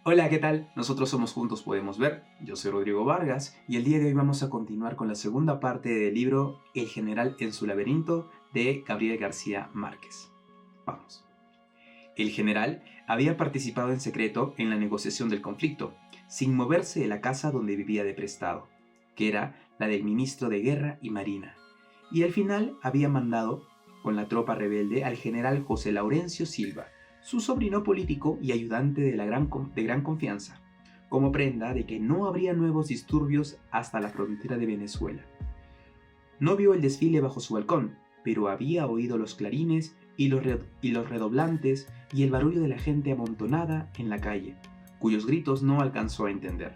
Hola, ¿qué tal? Nosotros somos Juntos Podemos Ver. Yo soy Rodrigo Vargas y el día de hoy vamos a continuar con la segunda parte del libro El general en su laberinto de Gabriel García Márquez. Vamos. El general había participado en secreto en la negociación del conflicto, sin moverse de la casa donde vivía de prestado, que era la del ministro de Guerra y Marina, y al final había mandado con la tropa rebelde al general José Laurencio Silva, su sobrino político y ayudante de gran confianza, como prenda de que no habría nuevos disturbios hasta la frontera de Venezuela. No vio el desfile bajo su balcón, pero había oído los clarines y los redoblantes y el barullo de la gente amontonada en la calle, cuyos gritos no alcanzó a entender.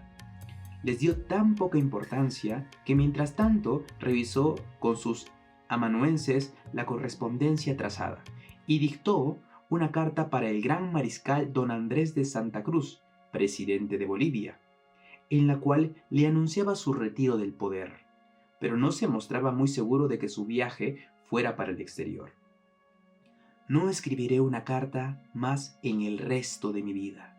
Les dio tan poca importancia que mientras tanto revisó con sus amanuenses la correspondencia trazada y dictó una carta para el gran mariscal don Andrés de Santa Cruz, presidente de Bolivia, en la cual le anunciaba su retiro del poder, pero no se mostraba muy seguro de que su viaje fuera para el exterior. No escribiré una carta más en el resto de mi vida,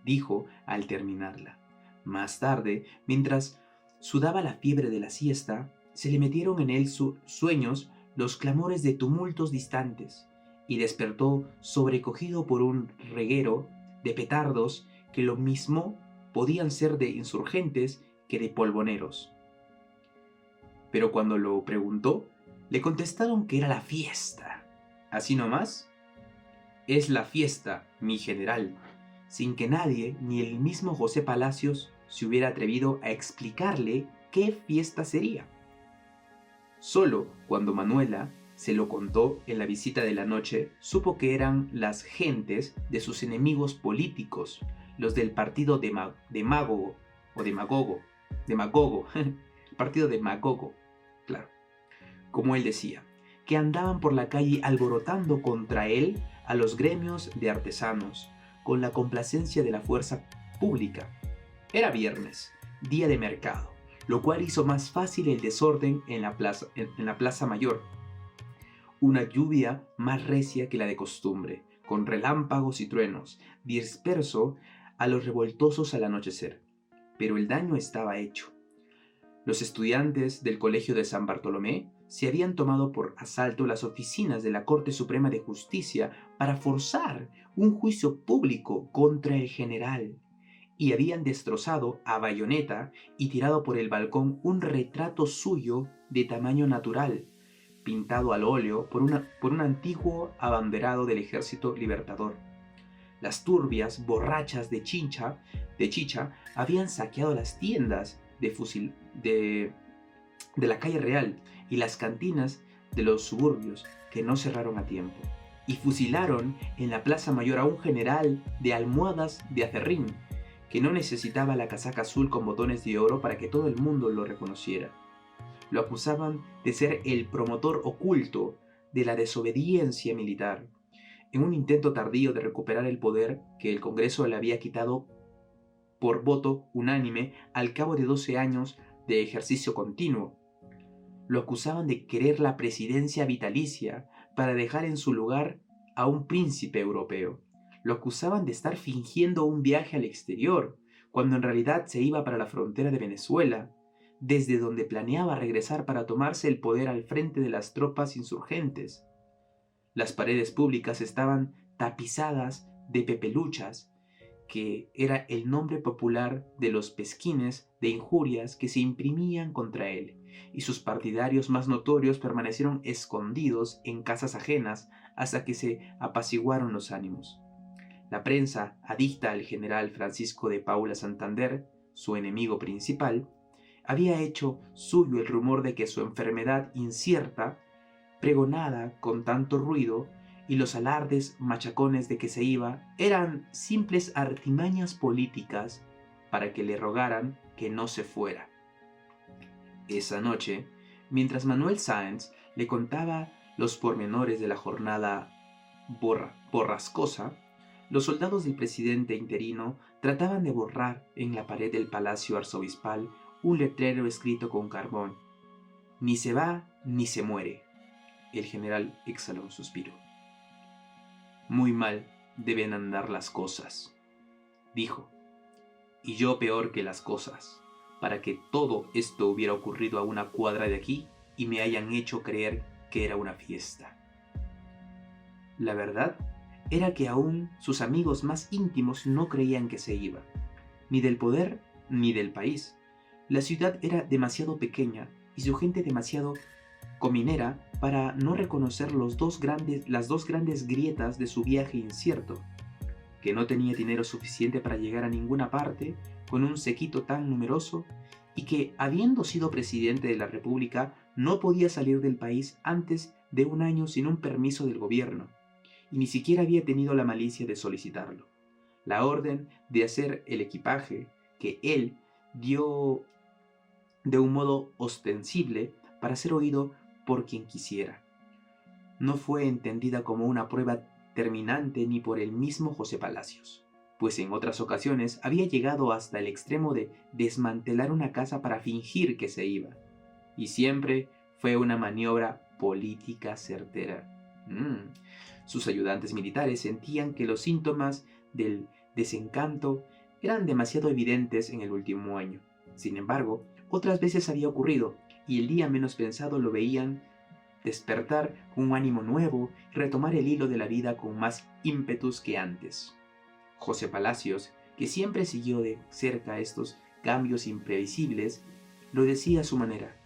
dijo al terminarla. Más tarde, mientras sudaba la fiebre de la siesta, se le metieron en él sueños los clamores de tumultos distantes, y despertó sobrecogido por un reguero de petardos que lo mismo podían ser de insurgentes que de polvoneros. Pero cuando lo preguntó, le contestaron que era la fiesta. Así nomás, es la fiesta, mi general, sin que nadie, ni el mismo José Palacios, se hubiera atrevido a explicarle qué fiesta sería. Solo cuando Manuela se lo contó en la visita de la noche, supo que eran las gentes de sus enemigos políticos, los del partido demagogo, o demagogo, el partido demagogo, claro, como él decía, que andaban por la calle alborotando contra él a los gremios de artesanos, con la complacencia de la fuerza pública. Era viernes, día de mercado, lo cual hizo más fácil el desorden en la plaza mayor. Una lluvia más recia que la de costumbre, con relámpagos y truenos, disperso a los revoltosos al anochecer. Pero el daño estaba hecho. Los estudiantes del Colegio de San Bartolomé se habían tomado por asalto las oficinas de la Corte Suprema de Justicia para forzar un juicio público contra el general, y habían destrozado a bayoneta y tirado por el balcón un retrato suyo de tamaño natural, pintado al óleo por un antiguo abanderado del Ejército Libertador. Las turbias, borrachas de chicha, habían saqueado las tiendas de la calle Real y las cantinas de los suburbios, que no cerraron a tiempo, y fusilaron en la Plaza Mayor a un general de almohadas de acerrín, que no necesitaba la casaca azul con botones de oro para que todo el mundo lo reconociera. Lo acusaban de ser el promotor oculto de la desobediencia militar, en un intento tardío de recuperar el poder que el Congreso le había quitado por voto unánime al cabo de 12 años de ejercicio continuo. Lo acusaban de querer la presidencia vitalicia para dejar en su lugar a un príncipe europeo. Lo acusaban de estar fingiendo un viaje al exterior, cuando en realidad se iba para la frontera de Venezuela, desde donde planeaba regresar para tomarse el poder al frente de las tropas insurgentes. Las paredes públicas estaban tapizadas de pepeluchas, que era el nombre popular de los pesquines de injurias que se imprimían contra él, y sus partidarios más notorios permanecieron escondidos en casas ajenas hasta que se apaciguaron los ánimos. La prensa, adicta al general Francisco de Paula Santander, su enemigo principal, había hecho suyo el rumor de que su enfermedad incierta, pregonada con tanto ruido, y los alardes machacones de que se iba eran simples artimañas políticas para que le rogaran que no se fuera. Esa noche, mientras Manuel Sáenz le contaba los pormenores de la jornada borrascosa, los soldados del presidente interino trataban de borrar en la pared del palacio arzobispal un letrero escrito con carbón: ni se va ni se muere. El general exhaló un suspiro. Muy mal deben andar las cosas, dijo, y yo peor que las cosas, para que todo esto hubiera ocurrido a una cuadra de aquí y me hayan hecho creer que era una fiesta. La verdad era que aún sus amigos más íntimos no creían que se iba, ni del poder ni del país. La ciudad era demasiado pequeña y su gente demasiado cominera para no reconocer las dos grandes grietas de su viaje incierto, que no tenía dinero suficiente para llegar a ninguna parte con un séquito tan numeroso y que, habiendo sido presidente de la República, no podía salir del país antes de un año sin un permiso del gobierno, y ni siquiera había tenido la malicia de solicitarlo. La orden de hacer el equipaje que él dio de un modo ostensible para ser oído por quien quisiera. No fue entendida como una prueba terminante ni por el mismo José Palacios, pues en otras ocasiones había llegado hasta el extremo de desmantelar una casa para fingir que se iba, y siempre fue una maniobra política certera. Sus ayudantes militares sentían que los síntomas del desencanto eran demasiado evidentes en el último año. Sin embargo, otras veces había ocurrido, y el día menos pensado lo veían despertar con un ánimo nuevo y retomar el hilo de la vida con más ímpetus que antes. José Palacios, que siempre siguió de cerca estos cambios imprevisibles, lo decía a su manera.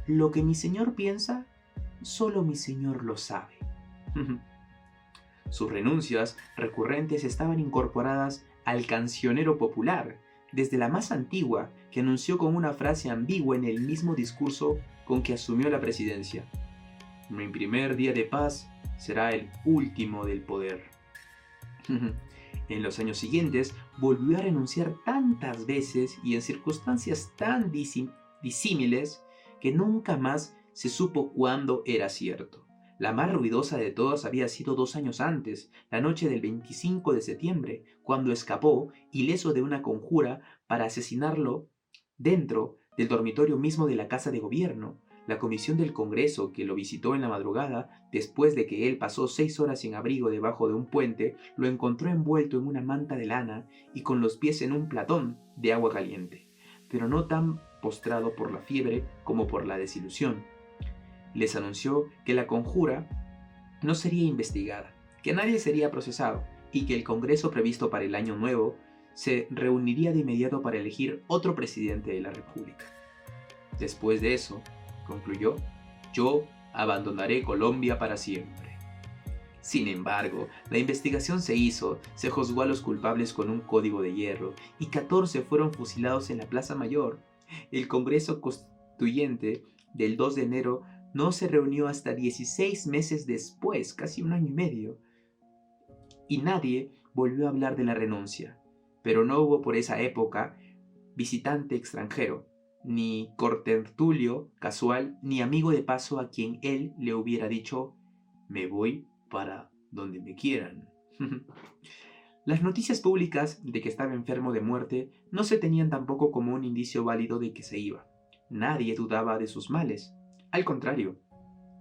Lo que mi señor piensa, solo mi señor lo sabe. Sus renuncias recurrentes estaban incorporadas al cancionero popular, desde la más antigua, que anunció con una frase ambigua en el mismo discurso con que asumió la presidencia. Mi primer día de paz será el último del poder. En los años siguientes volvió a renunciar tantas veces y en circunstancias tan disímiles que nunca más se supo cuándo era cierto. La más ruidosa de todas había sido 2 años antes, la noche del 25 de septiembre, cuando escapó, ileso de una conjura para asesinarlo dentro del dormitorio mismo de la Casa de Gobierno. La comisión del Congreso, que lo visitó en la madrugada, después de que él pasó 6 horas sin abrigo debajo de un puente, lo encontró envuelto en una manta de lana y con los pies en un platón de agua caliente, pero no tan postrado por la fiebre como por la desilusión. Les anunció que la conjura no sería investigada, que nadie sería procesado y que el Congreso previsto para el año nuevo se reuniría de inmediato para elegir otro presidente de la República. Después de eso, concluyó, yo abandonaré Colombia para siempre. Sin embargo, la investigación se hizo, se juzgó a los culpables con un código de hierro y 14 fueron fusilados en la Plaza Mayor. El Congreso Constituyente del 2 de enero no se reunió hasta 16 meses después, casi un año y medio, y nadie volvió a hablar de la renuncia. Pero no hubo por esa época visitante extranjero, ni contertulio casual, ni amigo de paso a quien él le hubiera dicho, me voy para donde me quieran. Las noticias públicas de que estaba enfermo de muerte no se tenían tampoco como un indicio válido de que se iba. Nadie dudaba de sus males. Al contrario,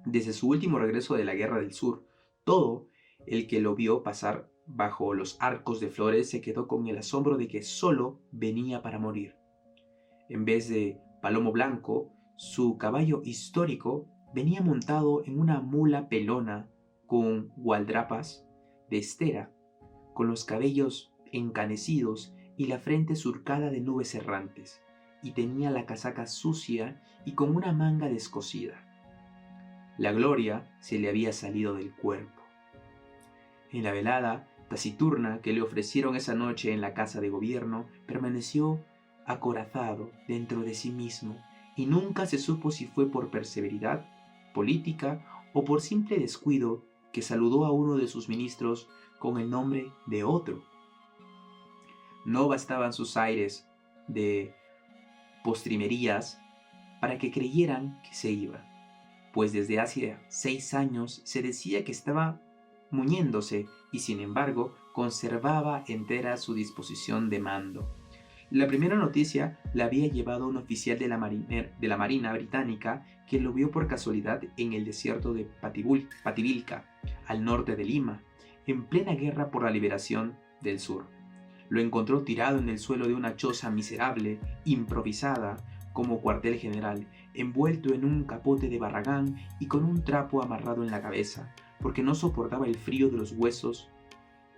desde su último regreso de la Guerra del Sur, todo el que lo vio pasar bajo los arcos de flores se quedó con el asombro de que solo venía para morir. En vez de palomo blanco, su caballo histórico venía montado en una mula pelona con gualdrapas de estera, con los cabellos encanecidos y la frente surcada de nubes errantes, y tenía la casaca sucia y con una manga descosida. La gloria se le había salido del cuerpo. En la velada taciturna que le ofrecieron esa noche en la Casa de Gobierno, permaneció acorazado dentro de sí mismo, y nunca se supo si fue por perseveridad política o por simple descuido que saludó a uno de sus ministros con el nombre de otro. No bastaban sus aires de postrimerías para que creyeran que se iba, pues desde hace 6 años se decía que estaba muñéndose y sin embargo conservaba entera su disposición de mando. La primera noticia la había llevado un oficial de la Marina británica que lo vio por casualidad en el desierto de Pativilca, al norte de Lima, en plena guerra por la liberación del sur. Lo encontró tirado en el suelo de una choza miserable, improvisada, como cuartel general, envuelto en un capote de barragán y con un trapo amarrado en la cabeza, porque no soportaba el frío de los huesos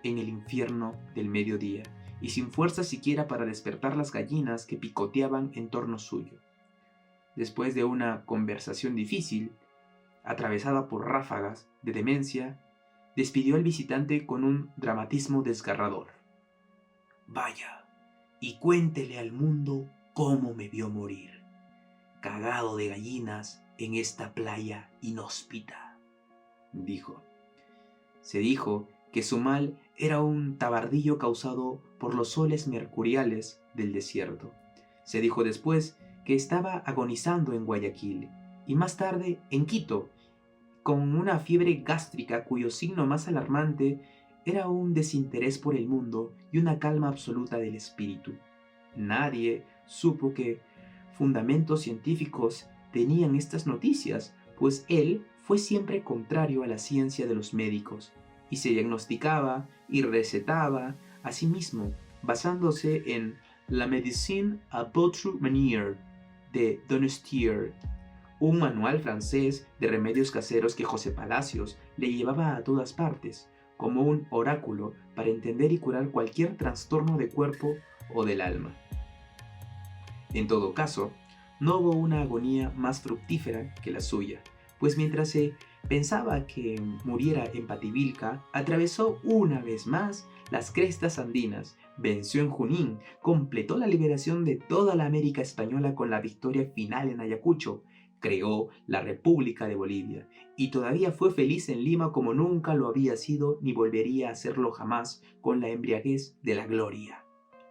en el infierno del mediodía, y sin fuerza siquiera para despertar las gallinas que picoteaban en torno suyo. Después de una conversación difícil, atravesada por ráfagas de demencia, despidió al visitante con un dramatismo desgarrador. Vaya, y cuéntele al mundo cómo me vio morir, cagado de gallinas en esta playa inhóspita, dijo. Se dijo que su mal era un tabardillo causado por los soles mercuriales del desierto. Se dijo después que estaba agonizando en Guayaquil y más tarde en Quito, con una fiebre gástrica cuyo signo más alarmante era un desinterés por el mundo y una calma absoluta del espíritu. Nadie supo qué fundamentos científicos tenían estas noticias, pues él fue siempre contrario a la ciencia de los médicos y se diagnosticaba y recetaba a sí mismo, basándose en La Médecine à votre manière de Donestier, un manual francés de remedios caseros que José Palacios le llevaba a todas partes, como un oráculo para entender y curar cualquier trastorno de cuerpo o del alma. En todo caso, no hubo una agonía más fructífera que la suya, pues mientras se pensaba que muriera en Pativilca, atravesó una vez más las crestas andinas, venció en Junín, completó la liberación de toda la América española con la victoria final en Ayacucho, creó la República de Bolivia y todavía fue feliz en Lima como nunca lo había sido ni volvería a serlo jamás con la embriaguez de la gloria.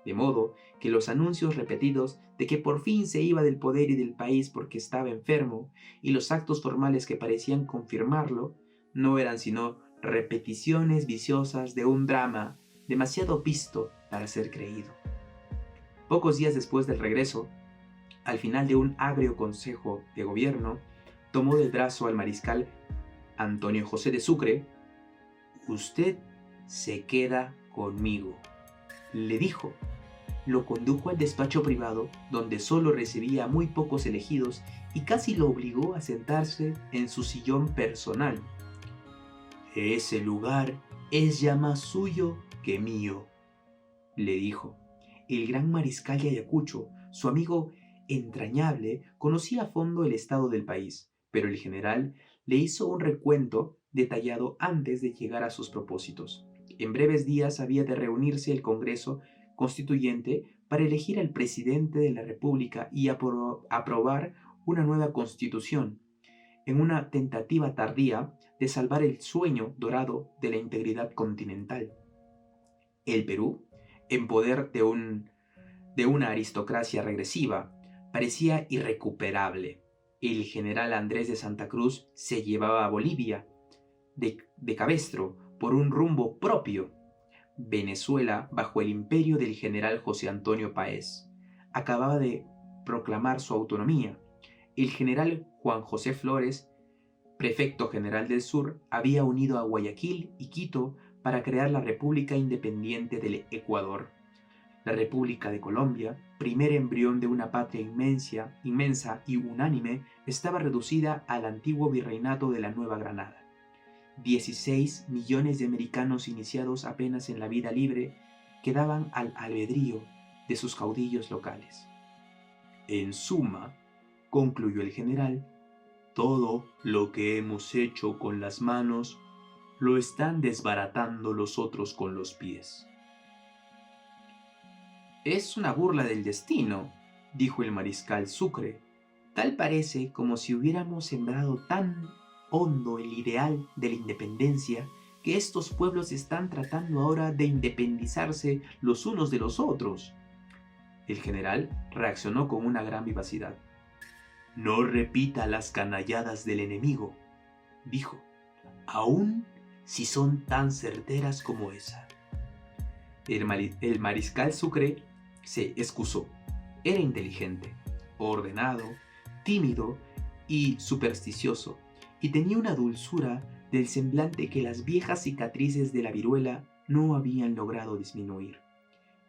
De modo que los anuncios repetidos de que por fin se iba del poder y del país porque estaba enfermo, y los actos formales que parecían confirmarlo, no eran sino repeticiones viciosas de un drama demasiado visto para ser creído. Pocos días después del regreso, al final de un agrio consejo de gobierno, tomó del brazo al mariscal Antonio José de Sucre. «Usted se queda conmigo», le dijo. Lo condujo al despacho privado, donde solo recibía a muy pocos elegidos y casi lo obligó a sentarse en su sillón personal. «Ese lugar es ya más suyo que mío», le dijo. El gran mariscal de Ayacucho, su amigo entrañable, conocía a fondo el estado del país, pero el general le hizo un recuento detallado antes de llegar a sus propósitos. En breves días había de reunirse el Congreso Constituyente para elegir al presidente de la República y aprobar una nueva constitución, en una tentativa tardía de salvar el sueño dorado de la integridad continental. El Perú, en poder de una aristocracia regresiva, parecía irrecuperable. El general Andrés de Santa Cruz se llevaba a Bolivia de cabestro por un rumbo propio. Venezuela, bajo el imperio del general José Antonio Páez, acababa de proclamar su autonomía. El general Juan José Flores, prefecto general del sur, había unido a Guayaquil y Quito para crear la República Independiente del Ecuador. La República de Colombia, primer embrión de una patria inmensa y unánime, estaba reducida al antiguo virreinato de la Nueva Granada. 16 millones de americanos iniciados apenas en la vida libre quedaban al albedrío de sus caudillos locales. En suma, concluyó el general, todo lo que hemos hecho con las manos lo están desbaratando los otros con los pies. Es una burla del destino, dijo el mariscal Sucre. Tal parece como si hubiéramos sembrado tan hondo el ideal de la independencia que estos pueblos están tratando ahora de independizarse los unos de los otros. El general reaccionó con una gran vivacidad. No repita las canalladas del enemigo, dijo, aun si son tan certeras como esa. El mariscal Sucre se excusó. Era inteligente, ordenado, tímido y supersticioso, y tenía una dulzura del semblante que las viejas cicatrices de la viruela no habían logrado disminuir.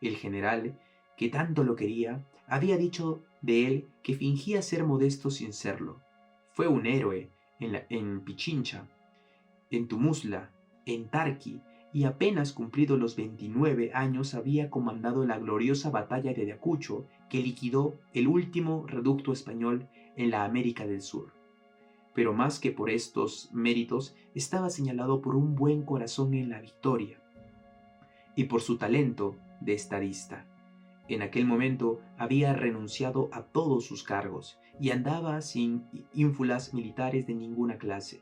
El general, que tanto lo quería, había dicho de él que fingía ser modesto sin serlo. Fue un héroe en Pichincha, en Tumuzla, en Tarqui, y apenas cumplido los 29 años había comandado la gloriosa batalla de Ayacucho que liquidó el último reducto español en la América del Sur. Pero más que por estos méritos, estaba señalado por un buen corazón en la victoria y por su talento de estadista. En aquel momento había renunciado a todos sus cargos y andaba sin ínfulas militares de ninguna clase,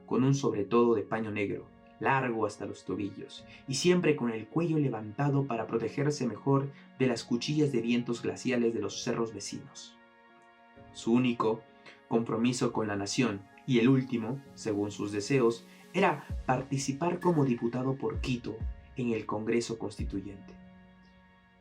con un sobretodo de paño negro, largo hasta los tobillos, y siempre con el cuello levantado para protegerse mejor de las cuchillas de vientos glaciales de los cerros vecinos. Su único compromiso con la nación, y el último, según sus deseos, era participar como diputado por Quito en el Congreso Constituyente.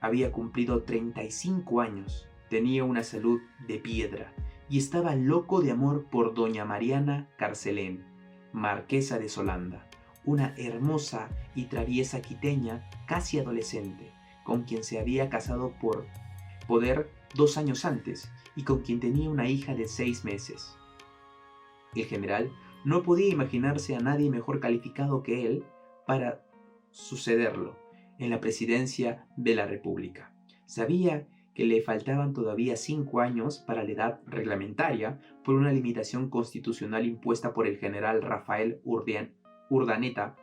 Había cumplido 35 años, tenía una salud de piedra y estaba loco de amor por doña Mariana Carcelén, marquesa de Solanda, una hermosa y traviesa quiteña casi adolescente, con quien se había casado por poder 2 años antes y con quien tenía una hija de 6 meses. El general no podía imaginarse a nadie mejor calificado que él para sucederlo en la presidencia de la República. Sabía que le faltaban todavía 5 años para la edad reglamentaria por una limitación constitucional impuesta por el general Rafael Urdaneta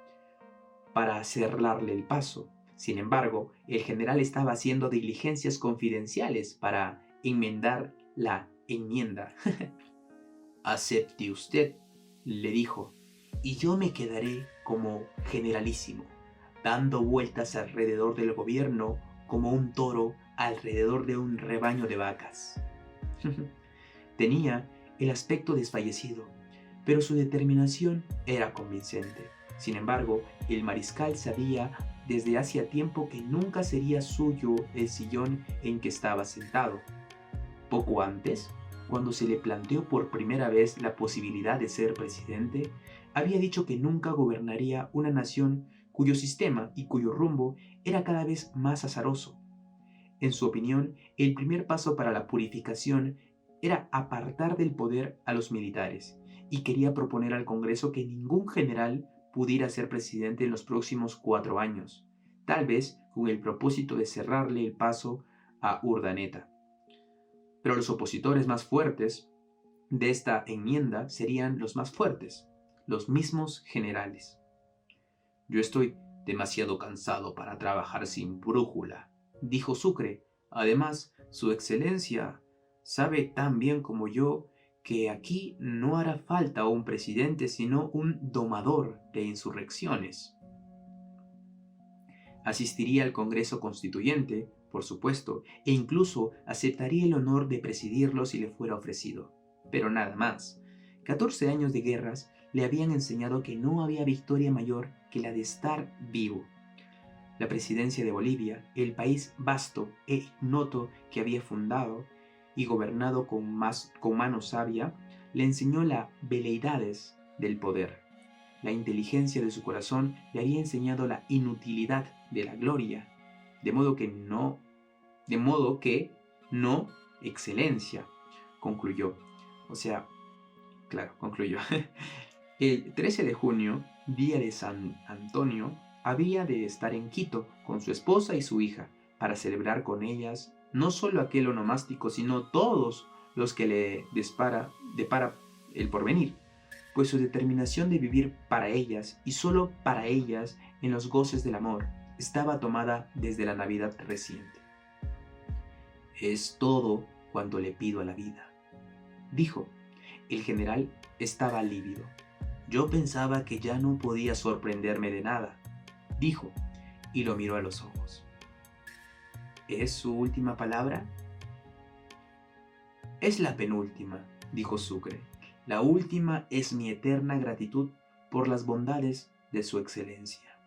para cerrarle el paso. Sin embargo, el general estaba haciendo diligencias confidenciales para enmendar la enmienda. «Acepte usted», le dijo, «y yo me quedaré como generalísimo, dando vueltas alrededor del gobierno como un toro alrededor de un rebaño de vacas». Tenía el aspecto desfallecido, pero su determinación era convincente. Sin embargo, el mariscal sabía desde hacía tiempo que nunca sería suyo el sillón en que estaba sentado. Poco antes, cuando se le planteó por primera vez la posibilidad de ser presidente, había dicho que nunca gobernaría una nación cuyo sistema y cuyo rumbo era cada vez más azaroso. En su opinión, el primer paso para la purificación era apartar del poder a los militares, y quería proponer al Congreso que ningún general pudiera ser presidente en los próximos 4 años, tal vez con el propósito de cerrarle el paso a Urdaneta. Pero los opositores más fuertes de esta enmienda serían los más fuertes, los mismos generales. «Yo estoy demasiado cansado para trabajar sin brújula», dijo Sucre. «Además, su excelencia sabe tan bien como yo que aquí no hará falta un presidente sino un domador de insurrecciones. Asistiría al Congreso Constituyente, por supuesto, e incluso aceptaría el honor de presidirlo si le fuera ofrecido. Pero nada más. 14 años de guerras le habían enseñado que no había victoria mayor que la de estar vivo. La presidencia de Bolivia, el país vasto e ignoto que había fundado y gobernado con mano sabia, le enseñó las veleidades del poder. La inteligencia de su corazón le había enseñado la inutilidad de la gloria, de modo que no excelencia, concluyó. Concluyó. El 13 de junio, día de San Antonio, había de estar en Quito con su esposa y su hija para celebrar con ellas no solo aquel onomástico, sino todos los que le depara el porvenir, pues su determinación de vivir para ellas y solo para ellas en los goces del amor estaba tomada desde la Navidad reciente. «Es todo cuanto le pido a la vida», dijo. El general estaba lívido. «Yo pensaba que ya no podía sorprenderme de nada», dijo, y lo miró a los ojos. «¿Es su última palabra?» «Es la penúltima», dijo Sucre. «La última es mi eterna gratitud por las bondades de su excelencia».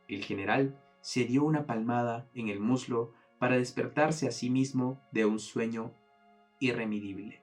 El general se dio una palmada en el muslo para despertarse a sí mismo de un sueño irredimible.